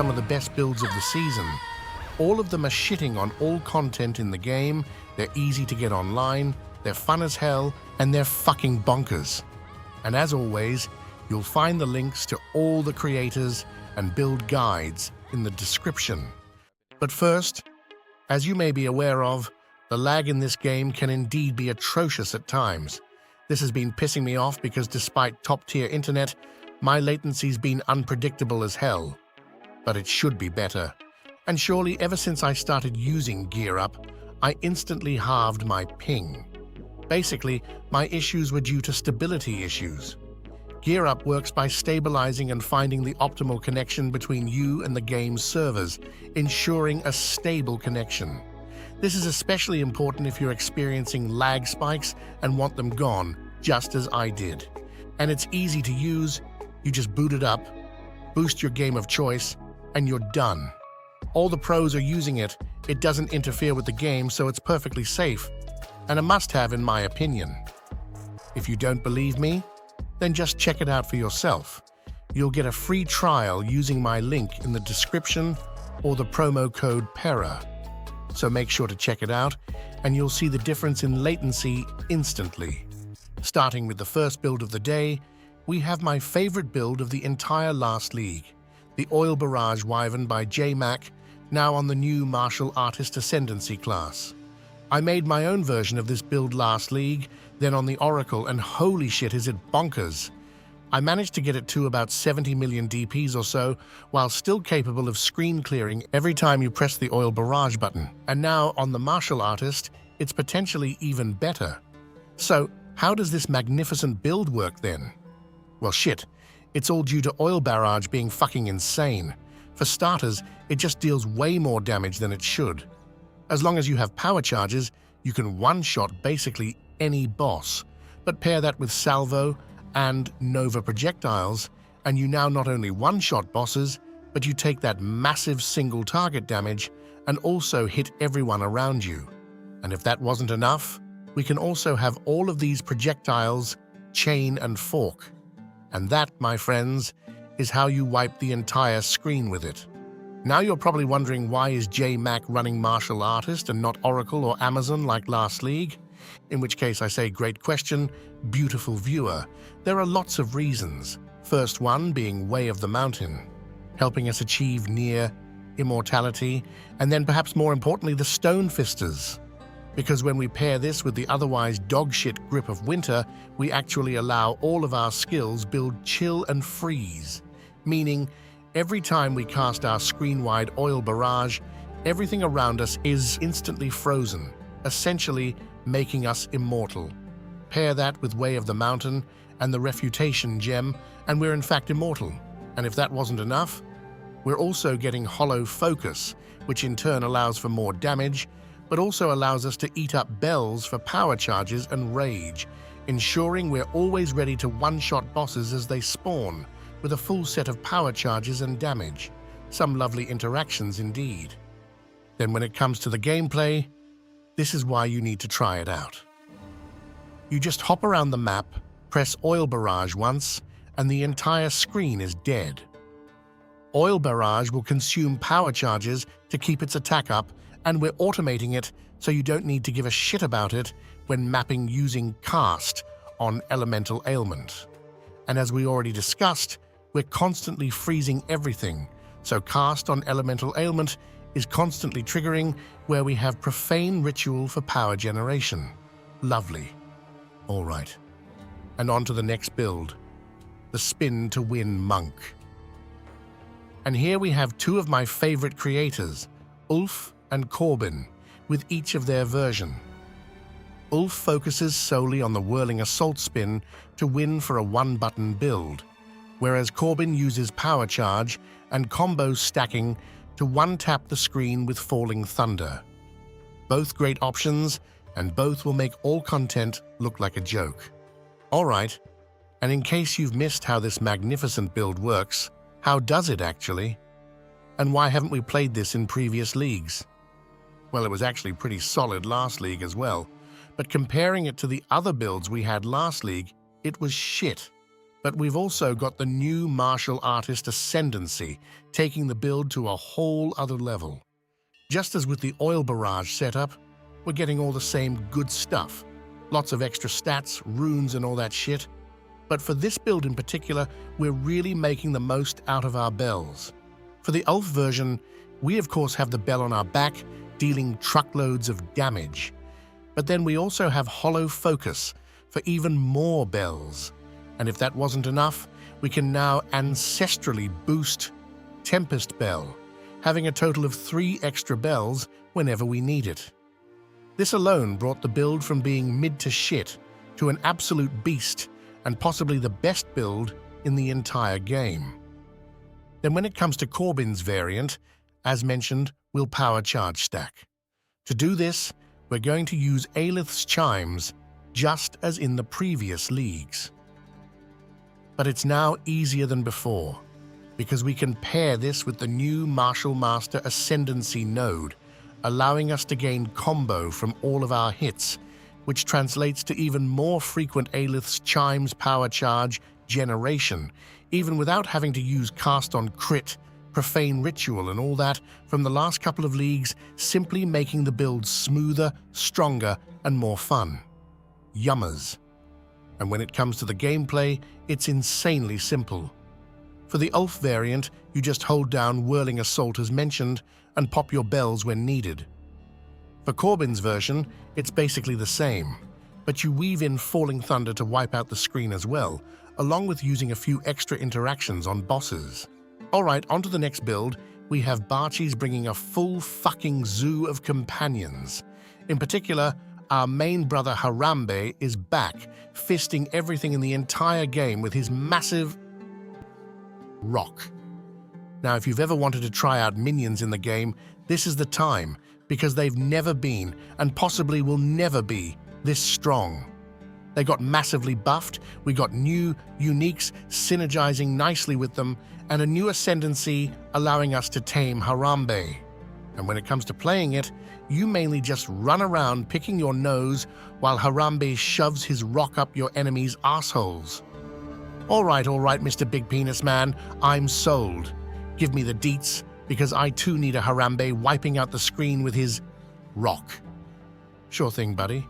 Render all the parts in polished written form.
some of the best builds of the season. All of them are shitting on all content in the game, they're easy to get online, they're fun as hell, and they're fucking bonkers. And as always, you'll find the links to all the creators and build guides in the description. But first, as you may be aware of, the lag in this game can indeed be atrocious at times. This has been pissing me off because despite top-tier internet, my latency's been unpredictable as hell. But it should be better. And surely ever since I started using Gear Up, I instantly halved my ping. Basically, my issues were due to stability issues. Gear Up works by stabilizing and finding the optimal connection between you and the game's servers, ensuring a stable connection. This is especially important if you're experiencing lag spikes and want them gone, just as I did. And it's easy to use. You just boot it up, boost your game of choice, and you're done. All the pros are using it. It doesn't interfere with the game, so it's perfectly safe, and a must-have in my opinion. If you don't believe me, then just check it out for yourself. You'll get a free trial using my link in the description or the promo code Perra. So make sure to check it out, and you'll see the difference in latency instantly. Starting with the first build of the day, we have my favorite build of the entire last league, the Oil Barrage Wyvern by J-Mac, now on the new Martial Artist Ascendancy class. I made my own version of this build last league, then on the Oracle, and holy shit is it bonkers. I managed to get it to about 70 million DPs or so, while still capable of screen clearing every time you press the Oil Barrage button. And now, on the Martial Artist, it's potentially even better. So, how does this magnificent build work then? Well shit, it's all due to Oil Barrage being fucking insane. For starters, it just deals way more damage than it should. As long as you have power charges, you can one-shot basically any boss. But pair that with Salvo and Nova projectiles, and you now not only one-shot bosses, but you take that massive single target damage and also hit everyone around you. And if that wasn't enough, we can also have all of these projectiles chain and fork. And that, my friends, is how you wipe the entire screen with it. Now you're probably wondering, why is J-Mac running Martial Artist and not Oracle or Amazon like last league? In which case I say, great question, beautiful viewer. There are lots of reasons. First one being Way of the Mountain, helping us achieve near immortality, and then perhaps more importantly the Stonefisters. Because when we pair this with the otherwise dogshit Grip of Winter, we actually allow all of our skills build Chill and Freeze, meaning every time we cast our screen-wide Oil Barrage, everything around us is instantly frozen, essentially making us immortal. Pair that with Way of the Mountain and the Refutation Gem, and we're in fact immortal. And if that wasn't enough, we're also getting Hollow Focus, which in turn allows for more damage, but also allows us to eat up bells for power charges and rage, ensuring we're always ready to one-shot bosses as they spawn, with a full set of power charges and damage. Some lovely interactions indeed. Then when it comes to the gameplay, this is why you need to try it out. You just hop around the map, press Oil Barrage once, and the entire screen is dead. Oil Barrage will consume power charges to keep its attack up, and we're automating it so you don't need to give a shit about it when mapping using Cast on Elemental Ailment. And as we already discussed, we're constantly freezing everything, so Cast on Elemental Ailment is constantly triggering where we have Profane Ritual for power generation. Lovely. All right. And on to the next build, the Spin to Win Monk. And here we have two of my favorite creators, Ulf and Corbin, with each of their version. Ulf focuses solely on the Whirling Assault spin to win for a one-button build, whereas Corbin uses Power Charge and combo stacking to one-tap the screen with Falling Thunder. Both great options, and both will make all content look like a joke. Alright, and in case you've missed how this magnificent build works, how does it actually? And why haven't we played this in previous leagues? Well, it was actually pretty solid last league as well, but comparing it to the other builds we had last league, it was shit. But we've also got the new martial artist ascendancy, taking the build to a whole other level. Just as with the oil barrage setup, we're getting all the same good stuff. Lots of extra stats, runes and all that shit. But for this build in particular, we're really making the most out of our bells. For the Ulf version, we of course have the bell on our back, dealing truckloads of damage. But then we also have hollow focus for even more bells. And if that wasn't enough, we can now ancestrally boost Tempest Bell, having a total of 3 extra bells whenever we need it. This alone brought the build from being mid to shit to an absolute beast and possibly the best build in the entire game. Then when it comes to Corbin's variant, as mentioned, we'll power charge stack. To do this, we're going to use Aelith's chimes just as in the previous leagues. But it's now easier than before, because we can pair this with the new Martial Master Ascendancy node, allowing us to gain combo from all of our hits, which translates to even more frequent Aelith's chimes power charge generation, even without having to use cast on crit, profane ritual and all that from the last couple of leagues, simply making the build smoother, stronger and more fun. Yummers. And when it comes to the gameplay, it's insanely simple. For the Ulf variant, you just hold down Whirling Assault as mentioned and pop your bells when needed. For Corbin's version, it's basically the same, but you weave in Falling Thunder to wipe out the screen as well, along with using a few extra interactions on bosses. Alright, on to the next build. We have Barrage bringing a full fucking zoo of companions. In particular, our main brother Harambe is back, fisting everything in the entire game with his massive rock. Now, if you've ever wanted to try out minions in the game, this is the time, because they've never been, and possibly will never be, this strong. They got massively buffed, we got new uniques synergizing nicely with them, and a new ascendancy allowing us to tame Harambe. And when it comes to playing it, you mainly just run around picking your nose while Harambe shoves his rock up your enemy's assholes. Alright, Mr. Big Penis Man, I'm sold. Give me the deets, because I too need a Harambe wiping out the screen with his rock. Sure thing, buddy.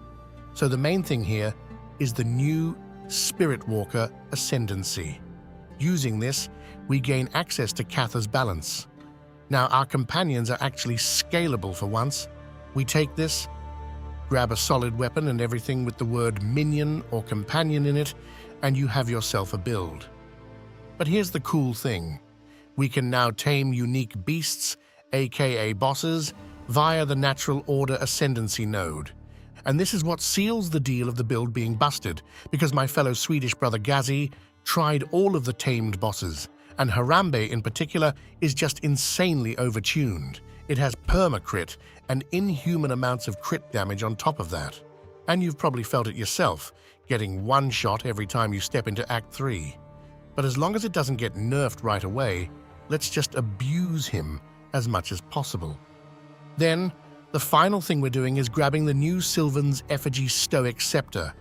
So the main thing here is the new Spirit Walker Ascendancy. Using this, we gain access to Cather's balance. Now, our companions are actually scalable for once. We take this, grab a solid weapon and everything with the word minion or companion in it, and you have yourself a build. But here's the cool thing. We can now tame unique beasts, aka bosses, via the Natural Order Ascendancy node. And this is what seals the deal of the build being busted, because my fellow Swedish brother Gazi tried all of the tamed bosses, and Harambe in particular is just insanely overtuned. It has perma-crit and inhuman amounts of crit damage on top of that. And you've probably felt it yourself, getting one shot every time you step into Act 3. But as long as it doesn't get nerfed right away, let's just abuse him as much as possible. Then, the final thing we're doing is grabbing the new Sylvan's Effigy Stoic Scepter.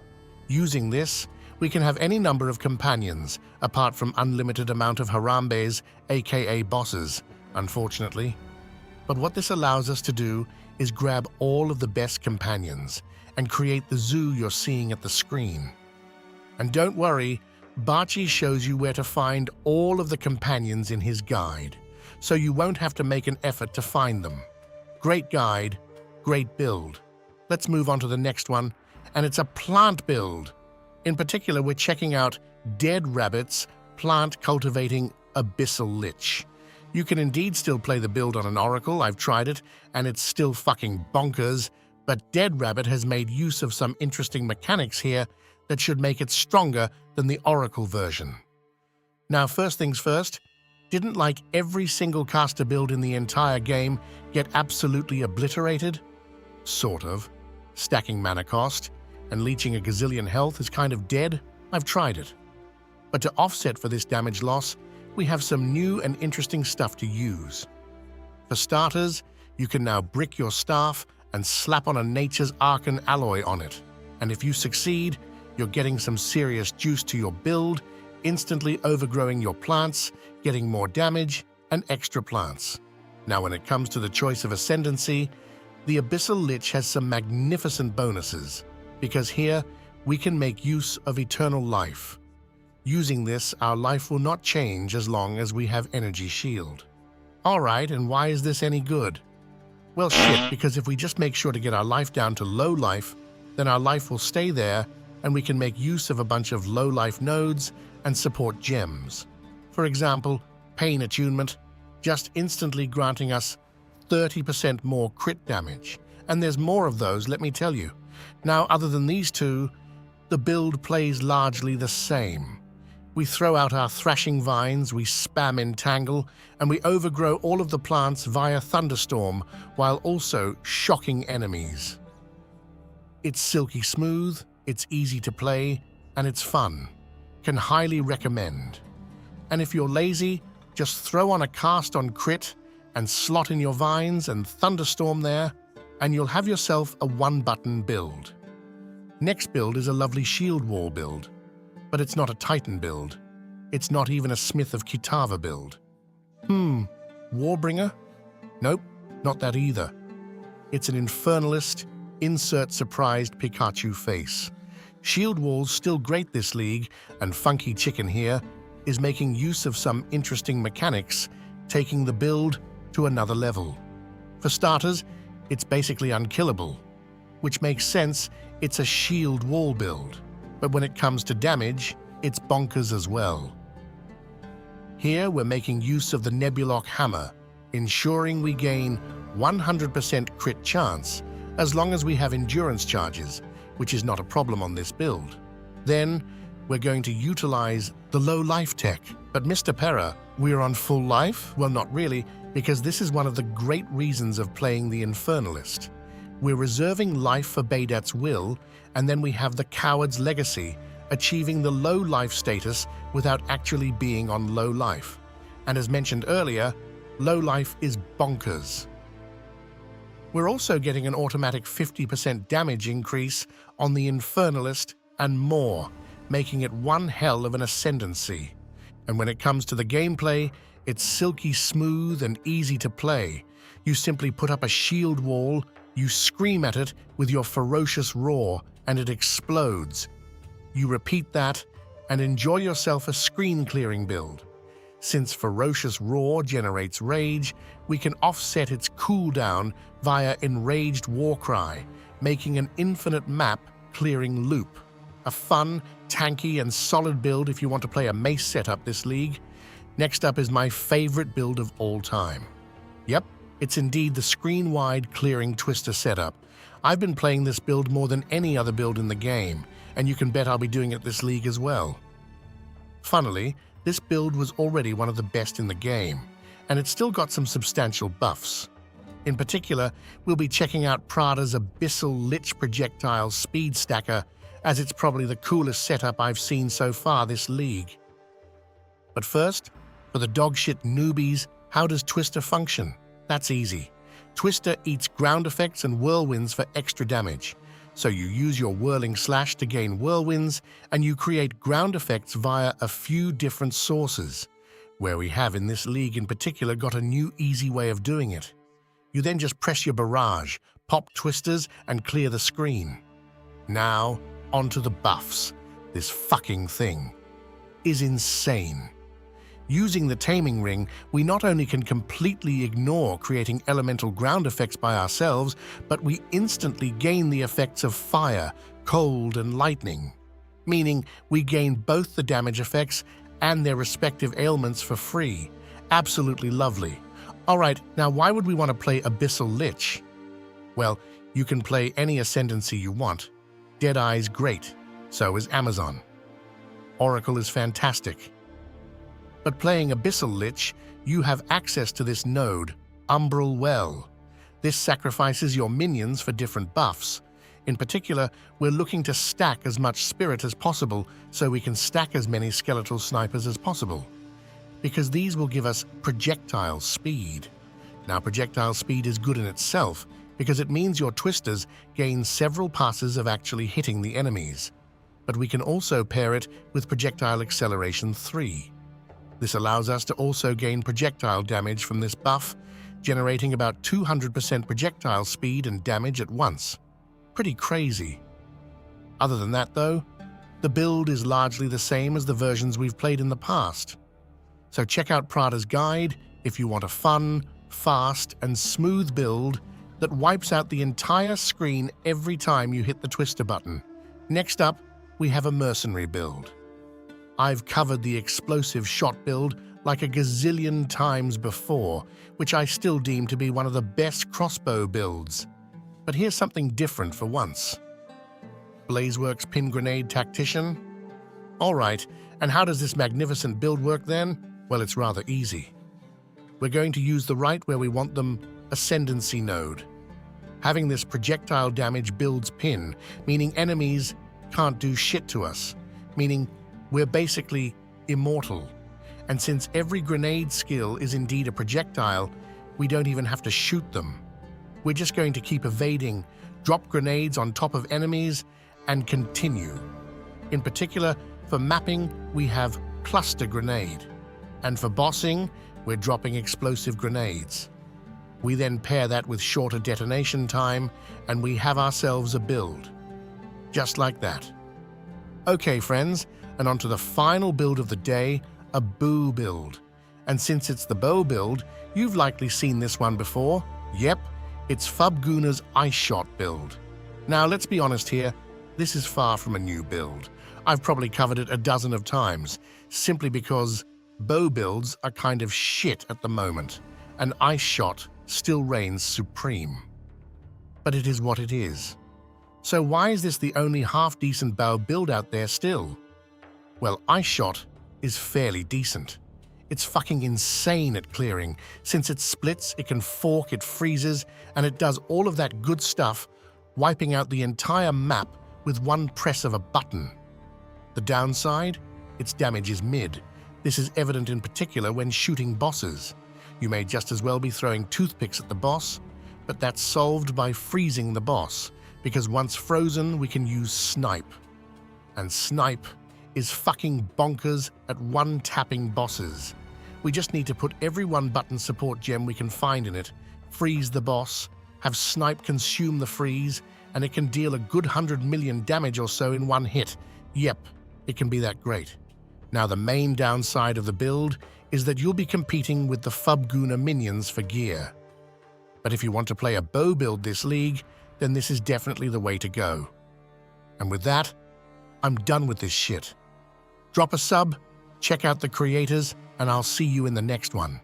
Using this, we can have any number of companions, apart from unlimited amount of Harambes, aka bosses, unfortunately. But what this allows us to do is grab all of the best companions and create the zoo you're seeing at the screen. And don't worry, Barrage shows you where to find all of the companions in his guide, so you won't have to make an effort to find them. Great guide, great build. Let's move on to the next one, and it's a plant build. In particular, we're checking out Dead Rabbit's Plant Cultivating Abyssal Lich. You can indeed still play the build on an Oracle, I've tried it, and it's still fucking bonkers, but Dead Rabbit has made use of some interesting mechanics here that should make it stronger than the Oracle version. Now, first things first, didn't like every single caster build in the entire game get absolutely obliterated? Sort of. Stacking mana cost and leeching a gazillion health is kind of dead? I've tried it. But to offset for this damage loss, we have some new and interesting stuff to use. For starters, you can now brick your staff and slap on a Nature's Arcan alloy on it. And if you succeed, you're getting some serious juice to your build, instantly overgrowing your plants, getting more damage, and extra plants. Now when it comes to the choice of ascendancy, the Abyssal Lich has some magnificent bonuses, because here we can make use of eternal life. Using this, our life will not change as long as we have energy shield. Alright, and why is this any good? Well shit, because if we just make sure to get our life down to low life, then our life will stay there and we can make use of a bunch of low life nodes and support gems. For example, Pain Attunement, just instantly granting us 30% more crit damage. And there's more of those, let me tell you. Now, other than these two, the build plays largely the same. We throw out our Thrashing Vines, we spam Entangle, and we overgrow all of the plants via Thunderstorm, while also shocking enemies. It's silky smooth, it's easy to play, and it's fun. Can highly recommend. And if you're lazy, just throw on a cast on crit and slot in your vines and Thunderstorm there, and you'll have yourself a one-button build. Next build is a lovely shield wall build, but it's not a Titan build. It's not even a Smith of Kitava build. Warbringer? Nope, not that either. It's an Infernalist, insert surprised Pikachu face. Shield wall's still great this league, and Funky Chicken here is making use of some interesting mechanics, taking the build to another level. For starters, it's basically unkillable, which makes sense, it's a shield wall build. But when it comes to damage, it's bonkers as well. Here we're making use of the Nebulock Hammer, ensuring we gain 100% crit chance as long as we have endurance charges, which is not a problem on this build. Then we're going to utilize the low life tech. But Mr. Perra, we're on full life? Well, not really, because this is one of the great reasons of playing the Infernalist. We're reserving life for Baydat's will, and then we have the Coward's Legacy, achieving the low life status without actually being on low life. And as mentioned earlier, low life is bonkers. We're also getting an automatic 50% damage increase on the Infernalist and more, making it one hell of an ascendancy. And when it comes to the gameplay, it's silky smooth and easy to play. You simply put up a shield wall, you scream at it with your ferocious roar, and it explodes. You repeat that, and enjoy yourself a screen-clearing build. Since Ferocious Roar generates rage, we can offset its cooldown via Enraged Warcry, making an infinite map-clearing loop. A fun, tanky, and solid build if you want to play a mace setup this league. Next up is my favorite build of all time. Yep, it's indeed the screen-wide clearing twister setup. I've been playing this build more than any other build in the game, and you can bet I'll be doing it this league as well. Funnily, this build was already one of the best in the game, and it's still got some substantial buffs. In particular, we'll be checking out Prada's Abyssal Lich Projectile Speed Stacker, as it's probably the coolest setup I've seen so far this league. But first, for the dogshit newbies, how does Twister function? That's easy. Twister eats ground effects and whirlwinds for extra damage. So you use your Whirling Slash to gain whirlwinds, and you create ground effects via a few different sources, where we have in this league in particular got a new easy way of doing it. You then just press your Barrage, pop Twisters, and clear the screen. Now, onto the buffs. This fucking thing is insane. Using the Taming Ring, we not only can completely ignore creating elemental ground effects by ourselves, but we instantly gain the effects of fire, cold, and lightning. Meaning, we gain both the damage effects and their respective ailments for free. Absolutely lovely. Alright, now why would we want to play Abyssal Lich? Well, you can play any ascendancy you want. Deadeye's great, so is Amazon. Oracle is fantastic. But playing Abyssal Lich, you have access to this node, Umbral Well. This sacrifices your minions for different buffs. In particular, we're looking to stack as much spirit as possible so we can stack as many skeletal snipers as possible. Because these will give us projectile speed. Now, projectile speed is good in itself because it means your twisters gain several passes of actually hitting the enemies. but we can also pair it with projectile acceleration 3. This allows us to also gain projectile damage from this buff, generating about 200% projectile speed and damage at once. Pretty crazy. Other than that though, the build is largely the same as the versions we've played in the past. So check out Prada's guide if you want a fun, fast, and smooth build that wipes out the entire screen every time you hit the twister button. Next up, we have a mercenary build. I've covered the explosive shot build like a gazillion times before, which I still deem to be one of the best crossbow builds. But here's something different for once. Blazeworks Pin Grenade Tactician? Alright, and how does this magnificent build work then? Well, it's rather easy. We're going to use the right where we want them ascendancy node. Having this projectile damage builds pin, meaning enemies can't do shit to us, meaning we're basically immortal. And since every grenade skill is indeed a projectile, we don't even have to shoot them. We're just going to keep evading, drop grenades on top of enemies, and continue. In particular, for mapping, we have cluster grenade. And for bossing, we're dropping explosive grenades. We then pair that with shorter detonation time, and we have ourselves a build. Just like that. Okay, friends, and on to the final build of the day, a bow build. And since it's the bow build, you've likely seen this one before. Yep, it's Fubguna's Ice Shot build. Now, let's be honest here, this is far from a new build. I've probably covered it a dozen of times, simply because bow builds are kind of shit at the moment, and Ice Shot still reigns supreme. But it is what it is. So why is this the only half-decent bow build out there still? Well, Ice Shot is fairly decent. It's fucking insane at clearing. Since it splits, it can fork, it freezes, and it does all of that good stuff, wiping out the entire map with one press of a button. The downside? Its damage is mid. This is evident in particular when shooting bosses. You may just as well be throwing toothpicks at the boss, but that's solved by freezing the boss, because once frozen, we can use Snipe. And Snipe is fucking bonkers at one-tapping bosses. We just need to put every one-button support gem we can find in it, freeze the boss, have Snipe consume the freeze, and it can deal a good 100 million damage or so in one hit. Yep, it can be that great. Now, the main downside of the build is that you'll be competing with the Fubguna minions for gear. But if you want to play a bow build this league, then this is definitely the way to go. And with that, I'm done with this shit. Drop a sub, check out the creators, and I'll see you in the next one.